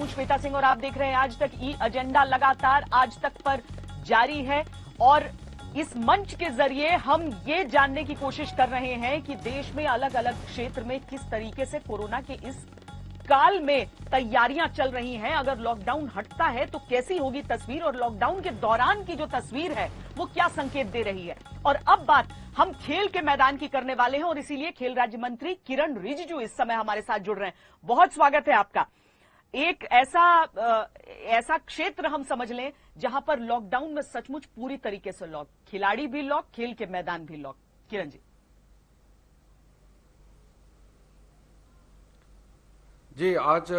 हूं श्वेता सिंह और आप देख रहे हैं आज तक। ई एजेंडा लगातार आज तक पर जारी है और इस मंच के जरिए हम ये जानने की कोशिश कर रहे हैं कि देश में अलग अलग क्षेत्र में किस तरीके से कोरोना के इस काल में तैयारियां चल रही हैं। अगर लॉकडाउन हटता है तो कैसी होगी तस्वीर और लॉकडाउन के दौरान की जो तस्वीर है वो क्या संकेत दे रही है। और अब बात हम खेल के मैदान की करने वाले हैं और इसीलिए खेल राज्य मंत्री किरण रिजिजू इस समय हमारे साथ जुड़ रहे हैं। बहुत स्वागत है आपका। एक ऐसा क्षेत्र हम समझ लें जहां पर लॉकडाउन में सचमुच पूरी तरीके से लॉक, खिलाड़ी भी लॉक, खेल के मैदान भी लॉक। किरण जी। जी, आज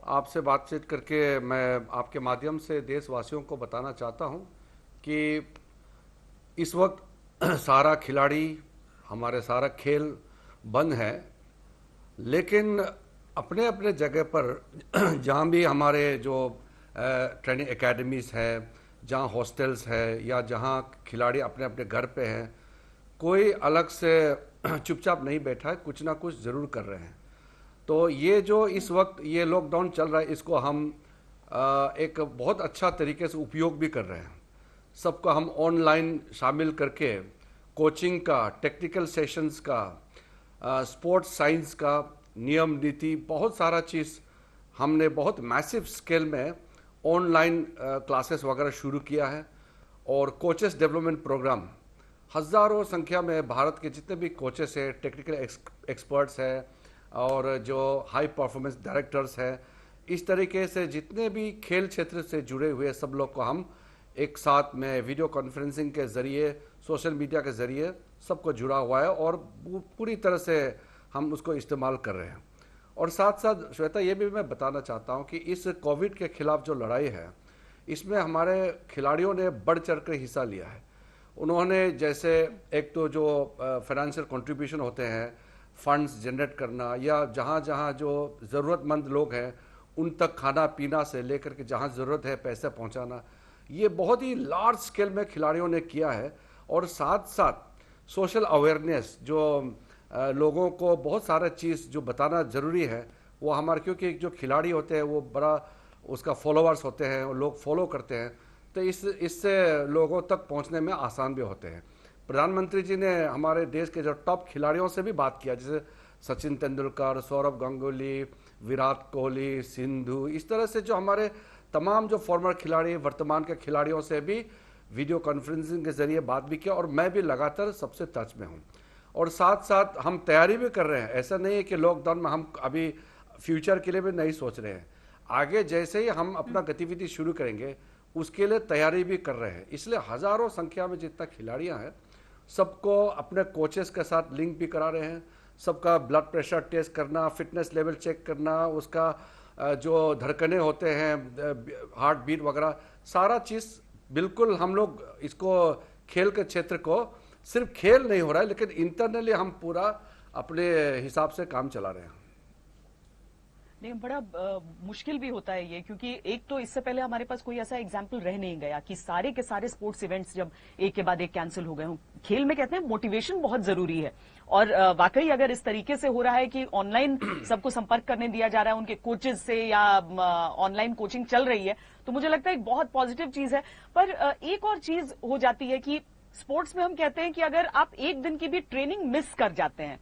आपसे बातचीत करके मैं आपके माध्यम से देशवासियों को बताना चाहता हूं कि इस वक्त सारा खिलाड़ी, हमारे सारा खेल बंद है, लेकिन अपने अपने जगह पर जहां भी हमारे जो ट्रेनिंग एकेडमीज है, जहां हॉस्टल्स है या जहां खिलाड़ी अपने अपने घर पे हैं, कोई अलग से चुपचाप नहीं बैठा है, कुछ ना कुछ ज़रूर कर रहे हैं। तो ये जो इस वक्त ये लॉकडाउन चल रहा है, इसको हम एक बहुत अच्छा तरीके से उपयोग भी कर रहे हैं। सबको हम ऑनलाइन शामिल करके कोचिंग का, टेक्निकल सेशंस का, स्पोर्ट्स साइंस का, नियम नीति, बहुत सारा चीज़ हमने बहुत मैसिव स्केल में ऑनलाइन क्लासेस वगैरह शुरू किया है। और कोचेस डेवलपमेंट प्रोग्राम, हज़ारों संख्या में भारत के जितने भी कोचेस हैं, टेक्निकल एक्सपर्ट्स हैं और जो हाई परफॉर्मेंस डायरेक्टर्स हैं, इस तरीके से जितने भी खेल क्षेत्र से जुड़े हुए सब लोग को हम एक साथ में वीडियो कॉन्फ्रेंसिंग के ज़रिए, सोशल मीडिया के ज़रिए सबको जुड़ा हुआ है और पूरी तरह से हम उसको इस्तेमाल कर रहे हैं। और साथ साथ श्वेता, ये भी मैं बताना चाहता हूँ कि इस कोविड के खिलाफ जो लड़ाई है, इसमें हमारे खिलाड़ियों ने बढ़ चढ़ कर हिस्सा लिया है। उन्होंने जैसे एक तो जो फाइनेंशियल कंट्रीब्यूशन होते हैं, फंड्स जनरेट करना, या जहाँ जहाँ जो ज़रूरतमंद लोग हैं उन तक खाना पीना से लेकर के जहाँ ज़रूरत है पैसे पहुँचाना, ये बहुत ही लार्ज स्केल में खिलाड़ियों ने किया है। और साथ साथ सोशल अवेयरनेस, जो लोगों को बहुत सारा चीज़ जो बताना ज़रूरी है वो हमारे, क्योंकि जो खिलाड़ी होते हैं वो बड़ा उसका फॉलोअर्स होते हैं और लोग फॉलो करते हैं, तो इससे लोगों तक पहुंचने में आसान भी होते हैं। प्रधानमंत्री जी ने हमारे देश के जो टॉप खिलाड़ियों से भी बात किया, जैसे सचिन तेंदुलकर, सौरभ गांगुली, विराट कोहली, सिंधु, इस तरह से जो हमारे तमाम जो फॉर्मर खिलाड़ी, वर्तमान के खिलाड़ियों से भी वीडियो कॉन्फ्रेंसिंग के ज़रिए बात भी किया और मैं भी लगातार सबसे टच में हूँ। और साथ साथ हम तैयारी भी कर रहे हैं। ऐसा नहीं है कि लॉकडाउन में हम अभी फ्यूचर के लिए भी नहीं सोच रहे हैं, आगे जैसे ही हम अपना गतिविधि शुरू करेंगे उसके लिए तैयारी भी कर रहे हैं। इसलिए हज़ारों संख्या में जितना खिलाड़ियां हैं सबको अपने कोचेस के साथ लिंक भी करा रहे हैं। सबका ब्लड प्रेशर टेस्ट करना, फिटनेस लेवल चेक करना, उसका जो धड़कनें होते हैं, हार्ट बीट वगैरह, सारा चीज़ बिल्कुल हम लोग इसको खेल के क्षेत्र को, सिर्फ खेल नहीं हो रहा है लेकिन इंटरनली हम पूरा अपने हिसाब से काम चला रहे हैं। नहीं, बड़ा मुश्किल भी होता है ये, क्योंकि एक तो इससे पहले हमारे पास कोई ऐसा एग्जाम्पल रह नहीं गया कि सारे के सारे स्पोर्ट्स इवेंट्स जब एक के बाद एक कैंसिल हो गए हों। खेल में कहते हैं मोटिवेशन बहुत जरूरी है और वाकई अगर इस तरीके से हो रहा है कि ऑनलाइन सबको संपर्क करने दिया जा रहा है उनके कोचेज से, या ऑनलाइन कोचिंग चल रही है, तो मुझे लगता है एक बहुत पॉजिटिव चीज है। पर एक और चीज हो जाती है कि स्पोर्ट्स में हम कहते हैं कि अगर आप एक दिन की भी ट्रेनिंग मिस कर जाते हैं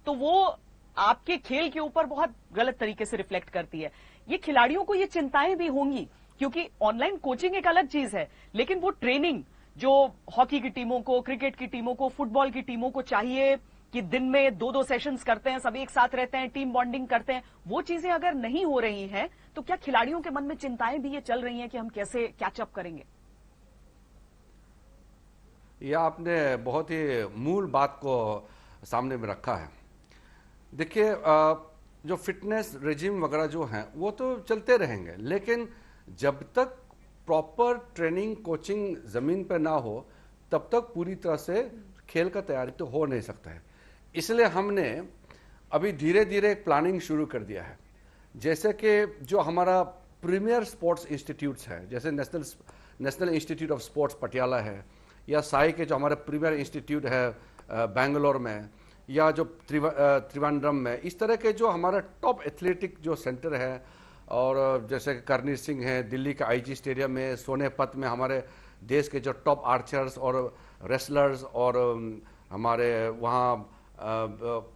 तो वो आपके खेल के ऊपर बहुत गलत तरीके से रिफ्लेक्ट करती है। ये खिलाड़ियों को ये चिंताएं भी होंगी, क्योंकि ऑनलाइन कोचिंग एक अलग चीज है, लेकिन वो ट्रेनिंग जो हॉकी की टीमों को, क्रिकेट की टीमों को, फुटबॉल की टीमों को चाहिए कि दिन में 2-2 सेशंस करते हैं, सब एक साथ रहते हैं, टीम बॉन्डिंग करते हैं, वो चीजें अगर नहीं हो रही हैं तो क्या खिलाड़ियों के मन में चिंताएं भी ये चल रही हैं कि हम कैसे कैचअप करेंगे? यह आपने बहुत ही मूल बात को सामने में रखा है। देखिए, जो फिटनेस रेजिम वगैरह जो हैं वो तो चलते रहेंगे, लेकिन जब तक प्रॉपर ट्रेनिंग कोचिंग ज़मीन पर ना हो तब तक पूरी तरह से खेल का तैयारी तो हो नहीं सकता है। इसलिए हमने अभी धीरे धीरे एक प्लानिंग शुरू कर दिया है। जैसे कि जो हमारा प्रीमियर स्पोर्ट्स इंस्टीट्यूट्स है, जैसे national institute of sports Patiala है, या साई के जो हमारे प्रीमियर इंस्टीट्यूट है बेंगलोर में, या जो त्रिवेंद्रम में, इस तरह के जो हमारा टॉप एथलेटिक जो सेंटर है और जैसे कि करनी सिंह है, दिल्ली के आईजी स्टेडियम में सोनेपत में हमारे देश के जो टॉप आर्चर्स और रेसलर्स और हमारे वहाँ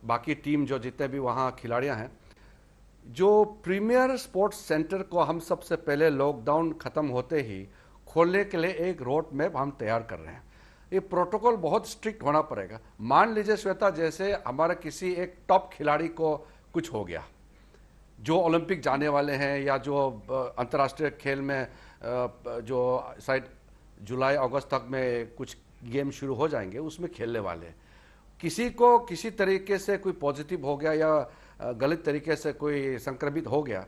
बाकी टीम जो जितने भी वहाँ खिलाड़ियाँ हैं, जो प्रीमियर स्पोर्ट्स सेंटर को हम सबसे पहले लॉकडाउन खत्म होते ही खोलने के लिए एक रोड मैप हम तैयार कर रहे हैं। ये प्रोटोकॉल बहुत स्ट्रिक्ट होना पड़ेगा। मान लीजिए श्वेता, जैसे हमारा किसी एक टॉप खिलाड़ी को कुछ हो गया, जो ओलंपिक जाने वाले हैं या जो अंतर्राष्ट्रीय खेल में जो शायद जुलाई अगस्त तक में कुछ गेम शुरू हो जाएंगे उसमें खेलने वाले, किसी को किसी तरीके से कोई पॉजिटिव हो गया या गलत तरीके से कोई संक्रमित हो गया,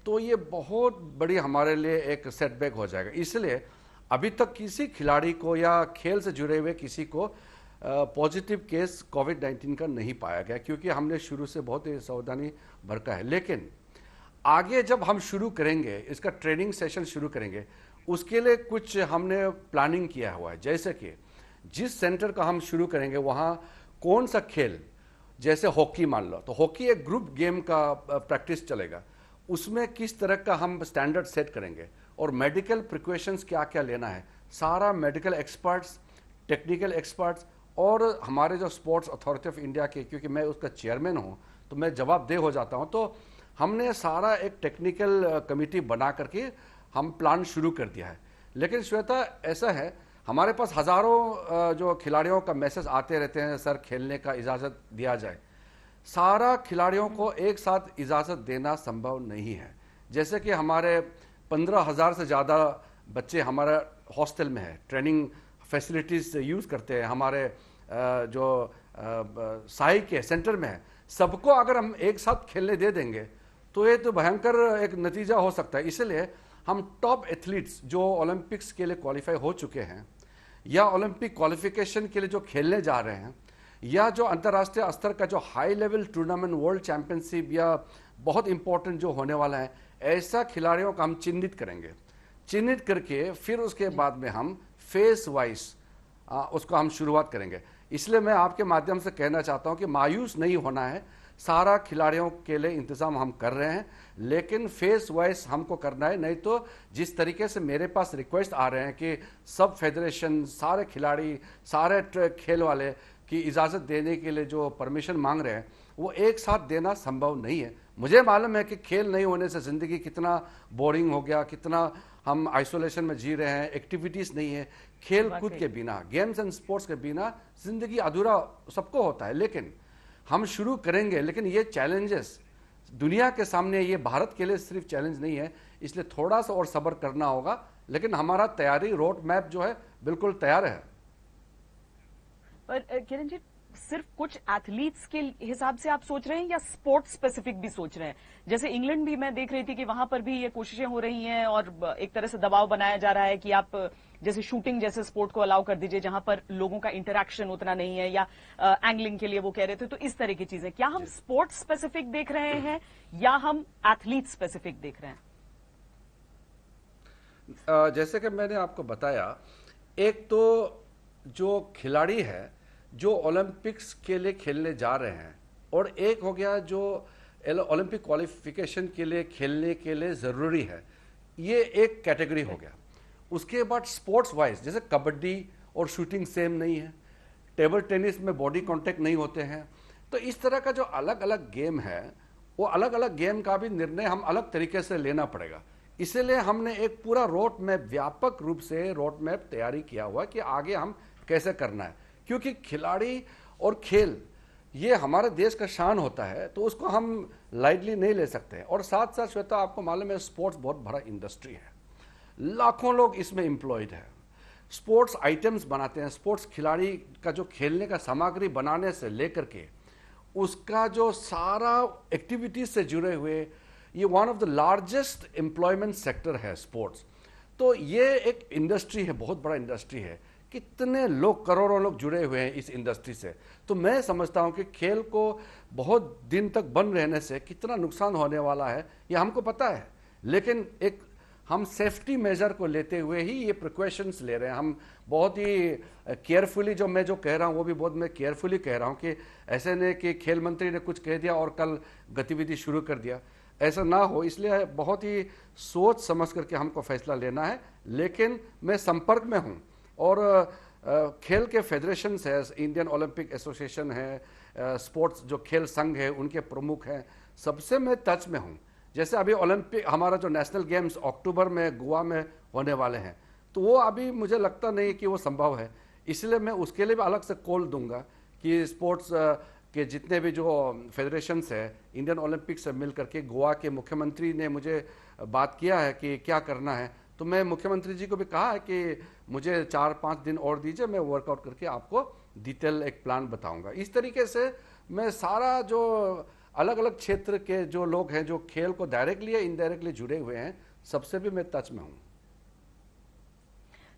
तो ये बहुत बड़ी हमारे लिए एक सेटबैक हो जाएगा। इसलिए अभी तक किसी खिलाड़ी को या खेल से जुड़े हुए किसी को पॉजिटिव केस कोविड-19 का नहीं पाया गया, क्योंकि हमने शुरू से बहुत ही सावधानी बरता है। लेकिन आगे जब हम शुरू करेंगे, इसका ट्रेनिंग सेशन शुरू करेंगे, उसके लिए कुछ हमने प्लानिंग किया हुआ है। जैसे कि जिस सेंटर का हम शुरू करेंगे वहाँ कौन सा खेल, जैसे हॉकी मान लो, तो हॉकी एक ग्रुप गेम का प्रैक्टिस चलेगा, उसमें किस तरह का हम स्टैंडर्ड सेट करेंगे और मेडिकल प्रिकॉशंस क्या क्या लेना है, सारा मेडिकल एक्सपर्ट्स, टेक्निकल एक्सपर्ट्स और हमारे जो स्पोर्ट्स अथॉरिटी ऑफ इंडिया के, क्योंकि मैं उसका चेयरमैन हूँ तो मैं जवाबदेह हो जाता हूँ, तो हमने सारा एक टेक्निकल कमेटी बना करके हम प्लान शुरू कर दिया है। लेकिन श्वेता, ऐसा है हमारे पास हज़ारों जो खिलाड़ियों का मैसेज आते रहते हैं, सर खेलने का इजाज़त दिया जाए। सारा खिलाड़ियों को एक साथ इजाज़त देना संभव नहीं है। जैसे कि हमारे 15,000 से ज़्यादा बच्चे हमारे हॉस्टल में है, ट्रेनिंग फैसिलिटीज़ यूज़ करते हैं, हमारे जो साई के सेंटर में है, सबको अगर हम एक साथ खेलने दे देंगे तो ये तो भयंकर एक नतीजा हो सकता है। इसलिए हम टॉप एथलीट्स जो ओलंपिक्स के लिए क्वालिफाई हो चुके हैं या ओलंपिक क्वालिफिकेशन के लिए जो खेलने जा रहे हैं या जो अंतर्राष्ट्रीय स्तर का जो high level tournament, world championship या बहुत इंपॉर्टेंट जो होने वाला है, ऐसा खिलाड़ियों का हम चिन्हित करेंगे। चिन्हित करके फिर उसके बाद में हम फेस वाइज उसको हम शुरुआत करेंगे। इसलिए मैं आपके माध्यम से कहना चाहता हूं कि मायूस नहीं होना है, सारा खिलाड़ियों के लिए इंतजाम हम कर रहे हैं, लेकिन फेस वाइज हमको करना है। नहीं तो जिस तरीके से मेरे पास रिक्वेस्ट आ रहे हैं कि सब फेडरेशन, सारे खिलाड़ी, सारे खेल वाले की इजाज़त देने के लिए जो परमिशन मांग रहे हैं, वो एक साथ देना संभव नहीं है। मुझे मालूम है कि खेल नहीं होने से ज़िंदगी कितना बोरिंग हो गया, कितना हम आइसोलेशन में जी रहे हैं, एक्टिविटीज़ नहीं है। खेल कूद के बिना, गेम्स एंड स्पोर्ट्स के बिना ज़िंदगी अधूरा सबको होता है। लेकिन हम शुरू करेंगे, लेकिन ये चैलेंजेस दुनिया के सामने, ये भारत के लिए सिर्फ चैलेंज नहीं है, इसलिए थोड़ा सा और सब्र करना होगा। लेकिन हमारा तैयारी रोड मैप जो है बिल्कुल तैयार है। पर किरण जी, सिर्फ कुछ एथलीट्स के हिसाब से आप सोच रहे हैं या स्पोर्ट्स स्पेसिफिक भी सोच रहे हैं? जैसे इंग्लैंड भी मैं देख रही थी कि वहां पर भी ये कोशिशें हो रही हैं और एक तरह से दबाव बनाया जा रहा है कि आप जैसे शूटिंग जैसे स्पोर्ट को अलाउ कर दीजिए जहां पर लोगों का इंटरेक्शन उतना नहीं है, या एंगलिंग के लिए वो कह रहे थे। तो इस तरह की चीजें, क्या हम स्पोर्ट्स स्पेसिफिक देख रहे हैं या हम एथलीट स्पेसिफिक देख रहे हैं? जैसे कि मैंने आपको बताया, एक तो जो खिलाड़ी है जो ओलंपिक्स के लिए खेलने जा रहे हैं, और एक हो गया जो ओलंपिक क्वालिफिकेशन के लिए खेलने के लिए ज़रूरी है, ये एक कैटेगरी हो गया। उसके बाद स्पोर्ट्स वाइज, जैसे कबड्डी और शूटिंग सेम नहीं है, टेबल टेनिस में बॉडी कांटेक्ट नहीं होते हैं, तो इस तरह का जो अलग अलग गेम है, वो अलग अलग गेम का भी निर्णय हम अलग तरीके से लेना पड़ेगा। इसीलिए हमने एक पूरा रोड मैप, व्यापक रूप से रोड मैप तैयारी किया हुआ कि आगे हम कैसे करना है, क्योंकि खिलाड़ी और खेल ये हमारे देश का शान होता है, तो उसको हम लाइटली नहीं ले सकते। और साथ साथ श्वेता, आपको मालूम है स्पोर्ट्स बहुत बड़ा इंडस्ट्री है, लाखों लोग इसमें एम्प्लॉयड है, स्पोर्ट्स आइटम्स बनाते हैं। स्पोर्ट्स खिलाड़ी का जो खेलने का सामग्री बनाने से लेकर के उसका जो सारा एक्टिविटीज से जुड़े हुए, ये one of the largest employment sector है स्पोर्ट्स। तो ये एक इंडस्ट्री है, बहुत बड़ा इंडस्ट्री है, कितने लोग, करोड़ों लोग जुड़े हुए हैं इस इंडस्ट्री से। तो मैं समझता हूं कि खेल को बहुत दिन तक बंद रहने से कितना नुकसान होने वाला है ये हमको पता है, लेकिन एक हम सेफ्टी मेजर को लेते हुए ही ये प्रिकॉशंस ले रहे हैं। हम बहुत ही केयरफुली, जो मैं जो कह रहा हूँ वो भी बहुत मैं केयरफुली कह रहा हूँ कि ऐसे नहीं कि खेल मंत्री ने कुछ कह दिया और कल गतिविधि शुरू कर दिया। ऐसा ना हो, इसलिए बहुत ही सोच समझ करके हमको फैसला लेना है। लेकिन मैं संपर्क में हूँ और खेल के फेडरेशन है, इंडियन ओलंपिक एसोसिएशन है, स्पोर्ट्स जो खेल संघ है उनके प्रमुख हैं, सबसे मैं टच में हूँ। जैसे अभी ओलंपिक हमारा जो नेशनल गेम्स अक्टूबर में गोवा में होने वाले हैं, तो वो अभी मुझे लगता नहीं कि वो संभव है, इसलिए मैं उसके लिए भी अलग से कॉल दूंगा कि स्पोर्ट्स के जितने भी जो फेडरेशंस है इंडियन ओलंपिक से मिल करके, गोवा के मुख्यमंत्री ने मुझे बात किया है कि क्या करना है, तो मैं मुख्यमंत्री जी को भी कहा है कि मुझे 4-5 दिन और दीजिए, मैं वर्कआउट करके आपको डिटेल एक प्लान बताऊंगा। इस तरीके से मैं सारा जो अलग अलग क्षेत्र के जो लोग हैं जो खेल को डायरेक्टली या इनडायरेक्टली जुड़े हुए हैं, सबसे भी मैं टच में हूं।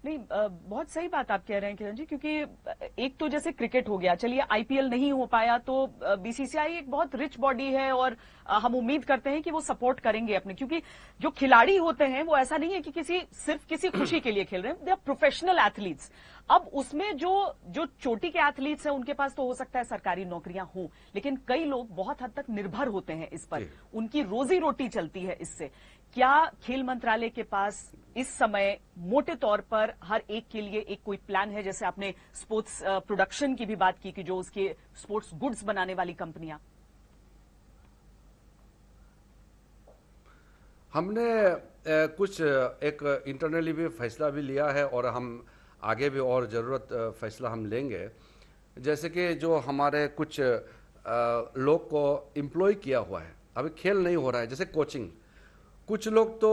नहीं, बहुत सही बात आप कह रहे हैं किरण जी, क्योंकि एक तो जैसे क्रिकेट हो गया, चलिए आईपीएल नहीं हो पाया तो बीसीसीआई एक बहुत रिच बॉडी है और हम उम्मीद करते हैं कि वो सपोर्ट करेंगे अपने, क्योंकि जो खिलाड़ी होते हैं वो ऐसा नहीं है कि सिर्फ किसी खुशी के लिए खेल रहे हैं, दे आर प्रोफेशनल एथलीट्स। अब उसमें जो जो चोटी के एथलीट्स हैं उनके पास तो हो सकता है सरकारी नौकरियां हों, लेकिन कई लोग बहुत हद तक निर्भर होते हैं इस पर, उनकी रोजी रोटी चलती है इससे। क्या खेल मंत्रालय के पास इस समय मोटे तौर पर हर एक के लिए एक कोई प्लान है? जैसे आपने स्पोर्ट्स प्रोडक्शन की भी बात की कि जो उसके स्पोर्ट्स गुड्स बनाने वाली कंपनियां, हमने कुछ एक इंटरनली भी फैसला भी लिया है और हम आगे भी और ज़रूरत फैसला हम लेंगे। जैसे कि जो हमारे कुछ लोग को एम्प्लॉय किया हुआ है, अभी खेल नहीं हो रहा है, जैसे कोचिंग, कुछ लोग तो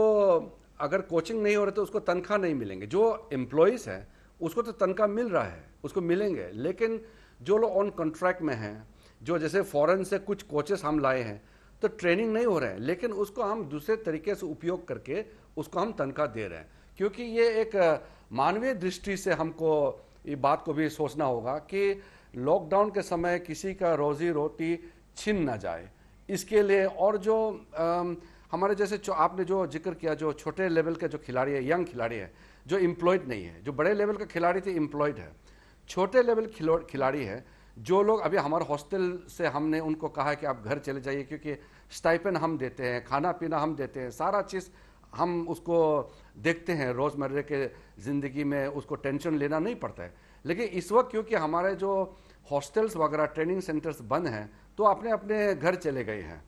अगर कोचिंग नहीं हो रहे तो उसको तनख्वाह नहीं मिलेंगे। जो एम्प्लॉयज़ हैं उसको तो तनख्वाह मिल रहा है, उसको मिलेंगे, लेकिन जो लोग ऑन कॉन्ट्रैक्ट में हैं, जो जैसे फॉरेन से कुछ कोचेस हम लाए हैं तो ट्रेनिंग नहीं हो रहे हैं, लेकिन उसको हम दूसरे तरीके से उपयोग करके उसको हम तनख्वाह दे रहे हैं। क्योंकि ये एक मानवीय दृष्टि से हमको ये बात को भी सोचना होगा कि लॉकडाउन के समय किसी का रोजी रोटी छिन ना जाए, इसके लिए। और जो हमारे जैसे आपने जो जिक्र किया, जो छोटे लेवल के जो खिलाड़ी है, यंग खिलाड़ी है, जो एम्प्लॉयड नहीं है, जो बड़े लेवल के खिलाड़ी थे एम्प्लॉयड है, छोटे लेवल खिलाड़ी है, जो लोग अभी हमारे हॉस्टल से हमने उनको कहा है कि आप घर चले जाइए, क्योंकि स्टाइपेंड हम देते हैं, खाना पीना हम देते हैं, सारा चीज़ हम उसको देखते हैं रोज़मर्रा के ज़िंदगी में, उसको टेंशन लेना नहीं पड़ता है। लेकिन इस वक्त क्योंकि हमारे जो हॉस्टल्स वगैरह ट्रेनिंग सेंटर्स बंद हैं, तो अपने अपने घर चले गए हैं।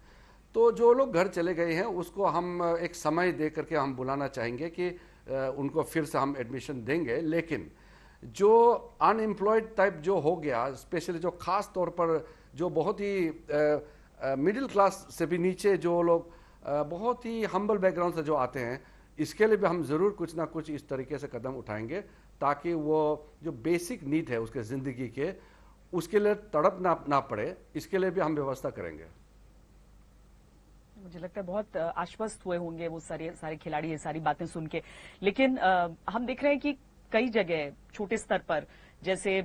तो जो लोग घर चले गए हैं उसको हम एक समय दे करके हम बुलाना चाहेंगे कि उनको फिर से हम एडमिशन देंगे। लेकिन जो अनएम्प्लॉयड टाइप जो हो गया, स्पेशली जो खास तौर पर जो बहुत ही मिडिल क्लास से भी नीचे जो लोग बहुत ही हम्बल बैकग्राउंड से जो आते हैं, इसके लिए भी हम ज़रूर कुछ ना कुछ इस तरीके से कदम उठाएंगे ताकि वो जो बेसिक नीड है उसके ज़िंदगी के, उसके लिए तड़प ना पड़े, इसके लिए भी हम व्यवस्था करेंगे। मुझे लगता है बहुत आश्वस्त हुए होंगे वो सारे खिलाड़ी ये सारी बातें सुन के। लेकिन हम देख रहे हैं कि कई जगह छोटे स्तर पर, जैसे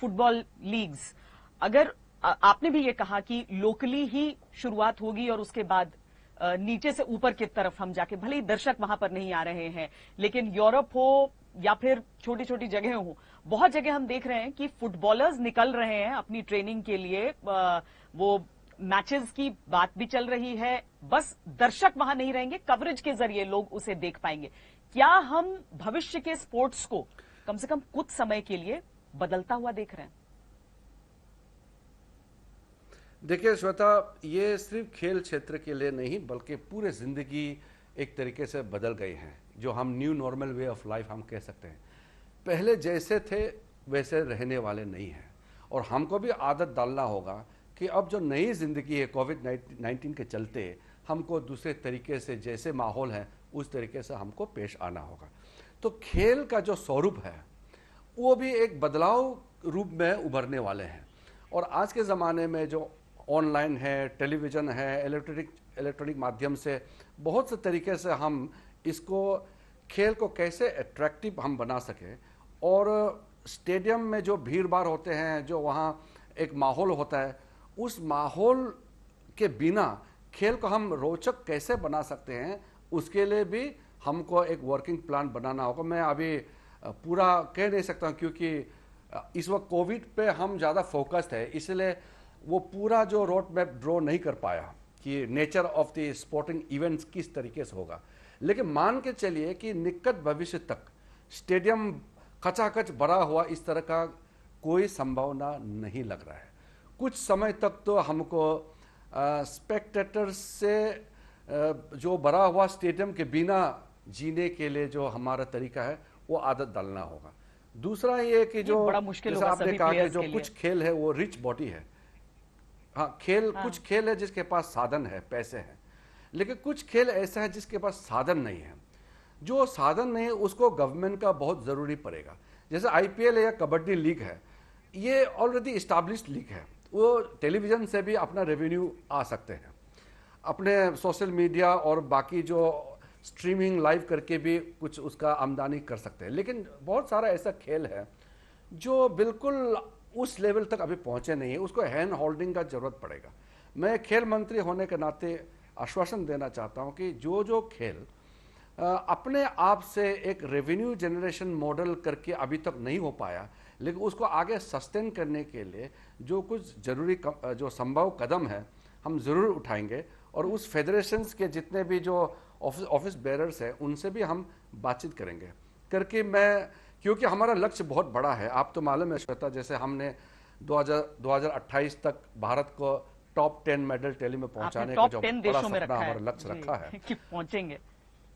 फुटबॉल लीग्स, अगर आपने भी ये कहा कि लोकली ही शुरुआत होगी और उसके बाद नीचे से ऊपर की तरफ हम जाके, भले ही दर्शक वहां पर नहीं आ रहे हैं, लेकिन यूरोप हो या फिर छोटी छोटी जगह हो, बहुत जगह हम देख रहे हैं कि फुटबॉलर्स निकल रहे हैं अपनी ट्रेनिंग के लिए। वो मैचेस की बात भी चल रही है, बस दर्शक वहां नहीं रहेंगे, कवरेज के जरिए लोग उसे देख पाएंगे। क्या हम भविष्य के स्पोर्ट्स को कम से कम कुछ समय के लिए बदलता हुआ देख रहे हैं? देखिए श्वेता, ये सिर्फ खेल क्षेत्र के लिए नहीं बल्कि पूरे जिंदगी एक तरीके से बदल गई हैं, जो हम new normal way of life हम कह सकते हैं। पहले जैसे थे वैसे रहने वाले नहीं हैं, और हमको भी आदत डालना होगा कि अब जो नई ज़िंदगी है कोविड-19 के चलते, हमको दूसरे तरीके से, जैसे माहौल है उस तरीके से हमको पेश आना होगा। तो खेल का जो स्वरूप है वो भी एक बदलाव रूप में उभरने वाले हैं। और आज के ज़माने में जो ऑनलाइन है, टेलीविज़न है, इलेक्ट्रॉनिक माध्यम से बहुत से तरीके से हम इसको, खेल को कैसे अट्रैक्टिव हम बना सकें, और स्टेडियम में जो भीड़ भाड़ होते हैं, जो वहाँ एक माहौल होता है, उस माहौल के बिना खेल को हम रोचक कैसे बना सकते हैं, उसके लिए भी हमको एक वर्किंग प्लान बनाना होगा। मैं अभी पूरा कह नहीं सकता क्योंकि इस वक्त कोविड पे हम ज़्यादा फोकस्ड है, इसलिए वो पूरा जो रोड मैप ड्रॉ नहीं कर पाया कि nature of the sporting events किस तरीके से होगा, लेकिन मान के चलिए कि निकट भविष्य तक स्टेडियम खचाखच भरा हुआ इस तरह का कोई संभावना नहीं लग रहा है। कुछ समय तक तो हमको स्पेक्टेटर्स से जो भरा हुआ स्टेडियम के बिना जीने के लिए जो हमारा तरीका है वो आदत डालना होगा। दूसरा ये कि जो बड़ा मुश्किल जैसे होगा आपने सभी कहा कि प्लेयर्स जो के लिए। कुछ खेल है वो रिच बॉडी है। हाँ, कुछ खेल है जिसके पास साधन है, पैसे हैं, लेकिन कुछ खेल ऐसा है जिसके पास साधन नहीं है। जो साधन नहीं है उसको गवर्नमेंट का बहुत जरूरी पड़ेगा। जैसे आईपीएल या कबड्डी लीग है, ये ऑलरेडी इस्टेब्लिश्ड लीग है, वो टेलीविजन से भी अपना रेवेन्यू आ सकते हैं, अपने सोशल मीडिया और बाकी जो स्ट्रीमिंग लाइव करके भी कुछ उसका आमदनी कर सकते हैं। लेकिन बहुत सारा ऐसा खेल है जो बिल्कुल उस लेवल तक अभी पहुंचे नहीं है, उसको हैंड होल्डिंग का जरूरत पड़ेगा। मैं खेल मंत्री होने के नाते आश्वासन देना चाहता हूं कि जो जो खेल अपने आप से एक रेवेन्यू जनरेशन मॉडल करके अभी तक नहीं हो पाया, लेकिन उसको आगे सस्टेन करने के लिए जो कुछ जरूरी जो संभव कदम है हम ज़रूर उठाएंगे। और उस फेडरेशंस के जितने भी जो ऑफिस बेरर्स हैं उनसे भी हम बातचीत करेंगे करके, मैं क्योंकि हमारा लक्ष्य बहुत बड़ा है। आप तो मालूम है श्वेता, जैसे हमने 2028 तक भारत को टॉप 10 मेडल टैली में पहुंचाने का जो बड़ा सपना हमारा लक्ष्य रखा है कि पहुंचेंगे।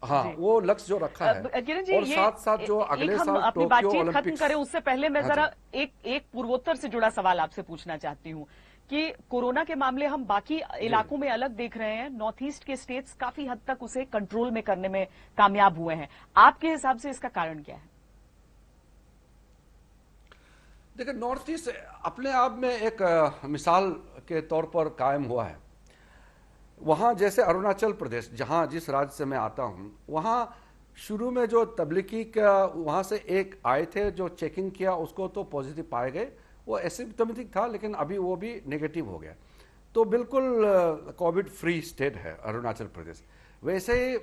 हाँ, वो लक्ष्य जो रखा है। किरण जी, और साथ साथ जो अगले साल अपनी टोक्यो बातचीत खत्म ओलंपिक्स, करें उससे पहले मैं हाँ जरा एक पूर्वोत्तर से जुड़ा सवाल आपसे पूछना चाहती हूँ कि कोरोना के मामले हम बाकी इलाकों में अलग देख रहे हैं, नॉर्थ ईस्ट के स्टेट्स काफी हद तक उसे कंट्रोल में करने में कामयाब हुए हैं। आपके हिसाब से इसका कारण क्या है? देखिए, नॉर्थ ईस्ट अपने आप में एक मिसाल के तौर पर कायम हुआ है। वहाँ जैसे अरुणाचल प्रदेश, जहाँ जिस राज्य से मैं आता हूँ, वहाँ शुरू में जो तबलीगी का वहाँ से एक आए थे जो चेकिंग किया, उसको तो पॉजिटिव पाए गए, वो एसिम्प्टोमेटिक था, लेकिन अभी वो भी नेगेटिव हो गया। तो बिल्कुल कोविड फ्री स्टेट है अरुणाचल प्रदेश। वैसे ही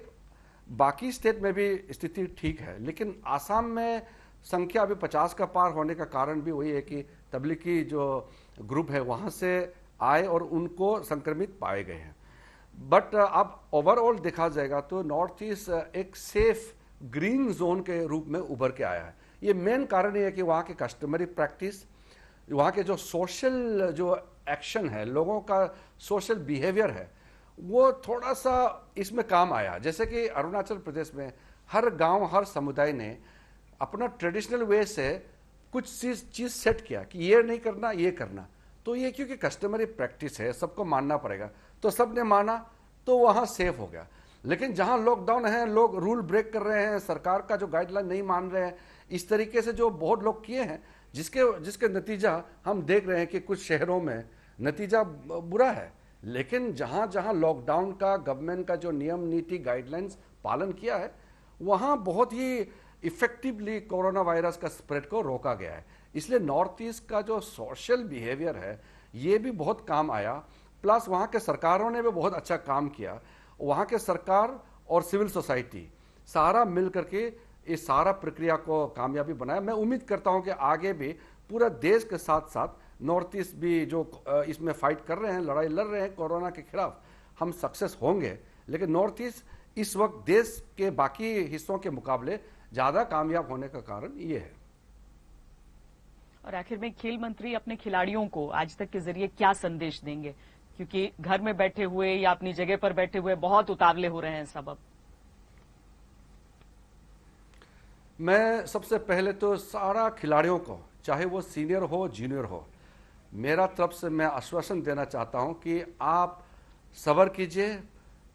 बाकी स्टेट में भी स्थिति ठीक है, लेकिन आसाम में संख्या अभी 50 का पार होने का कारण भी वही है कि तबलीगी जो ग्रुप है वहाँ से आए और उनको संक्रमित पाए गए हैं। बट अब ओवरऑल देखा जाएगा तो नॉर्थ ईस्ट एक सेफ ग्रीन जोन के रूप में उभर के आया है। ये मेन कारण ये है कि वहाँ के कस्टमरी प्रैक्टिस, वहाँ के जो सोशल जो एक्शन है, लोगों का सोशल बिहेवियर है, वो थोड़ा सा इसमें काम आया। जैसे कि अरुणाचल प्रदेश में हर गांव, हर समुदाय ने अपना ट्रेडिशनल वे से कुछ चीज़ सेट किया कि ये नहीं करना, ये करना। तो ये क्योंकि कस्टमरी प्रैक्टिस है, सबको मानना पड़ेगा, तो सब ने माना, तो वहाँ सेफ हो गया। लेकिन जहाँ लॉकडाउन है, लोग रूल ब्रेक कर रहे हैं, सरकार का जो गाइडलाइन नहीं मान रहे हैं, इस तरीके से जो बहुत लोग किए हैं, जिसके नतीजा हम देख रहे हैं कि कुछ शहरों में नतीजा बुरा है। लेकिन जहाँ जहाँ लॉकडाउन का गवर्नमेंट का जो नियम नीति गाइडलाइंस पालन किया है, वहाँ बहुत ही इफेक्टिवली कोरोना वायरस का स्प्रेड को रोका गया है। इसलिए नॉर्थ ईस्ट का जो सोशल बिहेवियर है ये भी बहुत काम आया। प्लस वहाँ के सरकारों ने भी बहुत अच्छा काम किया। वहाँ के सरकार और सिविल सोसाइटी सारा मिल करके इस सारा प्रक्रिया को कामयाबी बनाया। मैं उम्मीद करता हूँ कि आगे भी पूरा देश के साथ साथ नॉर्थ ईस्ट भी जो इसमें फाइट कर रहे हैं, लड़ाई लड़ रहे हैं कोरोना के खिलाफ, हम सक्सेस होंगे। लेकिन नॉर्थ ईस्ट इस वक्त देश के बाकी हिस्सों के मुकाबले ज़्यादा कामयाब होने का कारण ये है। और आखिर में खेल मंत्री अपने खिलाड़ियों को आज तक के जरिए क्या संदेश देंगे, क्योंकि घर में बैठे हुए या अपनी जगह पर बैठे हुए बहुत उतावले हो रहे हैं सब। अब मैं सबसे पहले तो सारा खिलाड़ियों को, चाहे वो सीनियर हो जूनियर हो, मेरा तरफ से मैं आश्वासन देना चाहता हूं कि आप सब्र कीजिए।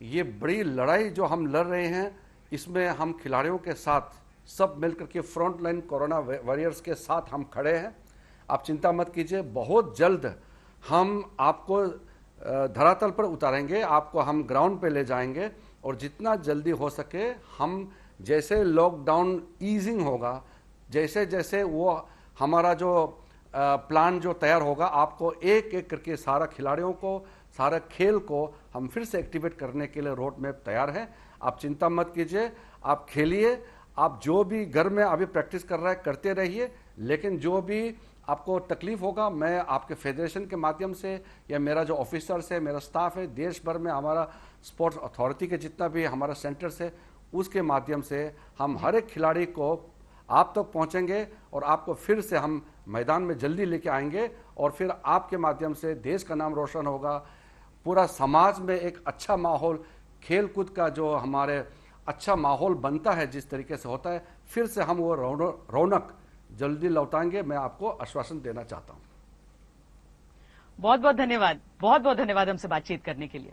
ये बड़ी लड़ाई जो हम लड़ रहे हैं, इसमें हम खिलाड़ियों के साथ सब मिलकर के फ्रंट लाइन कोरोना वॉरियर्स के साथ हम खड़े हैं। आप चिंता मत कीजिए, बहुत जल्द हम आपको धरातल पर उतारेंगे, आपको हम ग्राउंड पे ले जाएंगे और जितना जल्दी हो सके हम, जैसे लॉकडाउन ईजिंग होगा, जैसे जैसे वो हमारा जो प्लान जो तैयार होगा, आपको एक एक करके सारा खिलाड़ियों को, सारा खेल को हम फिर से एक्टिवेट करने के लिए रोड मैप तैयार है। आप चिंता मत कीजिए, आप खेलिए, आप जो भी घर में अभी प्रैक्टिस कर रहा है करते रहिए, लेकिन जो भी आपको तकलीफ होगा, मैं आपके फेडरेशन के माध्यम से या मेरा जो ऑफिसर्स है, मेरा स्टाफ है, देश भर में हमारा स्पोर्ट्स अथॉरिटी के जितना भी हमारा सेंटर्स है, उसके माध्यम से हम हर एक खिलाड़ी को आप तक पहुंचेंगे और आपको फिर से हम मैदान में जल्दी लेके आएंगे और फिर आपके माध्यम से देश का नाम रोशन होगा, पूरा समाज में एक अच्छा माहौल, खेलकूद का जो हमारे अच्छा माहौल बनता है जिस तरीके से होता है, फिर से हम वो रौनक जल्दी लौटाएंगे। मैं आपको आश्वासन देना चाहता हूं। बहुत बहुत धन्यवाद, बहुत बहुत धन्यवाद हमसे बातचीत करने के लिए।